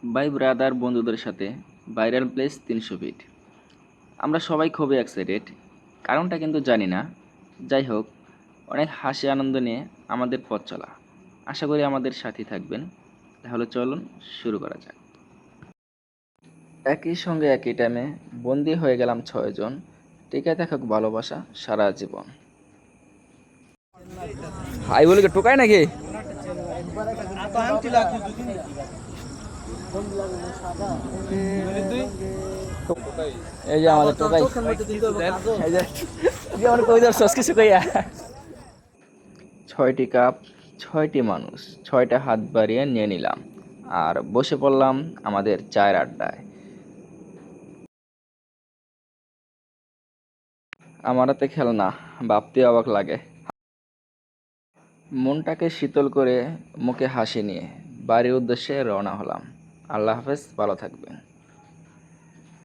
ভাই ব্রাদার বন্ধুদের সাথে ভাইরাল প্লেস 300 ফিট। আমরা সবাই খুবই এক্সাইটেড, কারণটা কিন্তু জানি না। যাই হোক, অনেক হাসি আনন্দ নিয়ে আমাদের পথ চলা। আশা করি আমাদের সাথী থাকবেন। তাহলে চলুন শুরু করা যাক। একই সঙ্গে একই টাইমে বন্দি হয়ে গেলাম 6 জন। টিকে থাকুক ভালোবাসা সারা জীবন। হাই বলে কি টোকায় নাকি? এই যে আমাদের টোকাই, এই যে তুই আমার কই ধরছস কিছু কইয়া। 6টি কাপ, 6টি মানুষ, 6টা হাত বাড়িয়ে নিয়ে নিলাম আর বসে পড়লাম আমাদের চায়ের আড্ডায়। আমার হাতে খেলনা, ভাবতে অবাক লাগে। মনটাকে শীতল করে মুখে হাসি নিয়ে বাড়ির উদ্দেশ্যে রওনা হলাম। আল্লাহ হাফেজ, ভালো থাকবেন।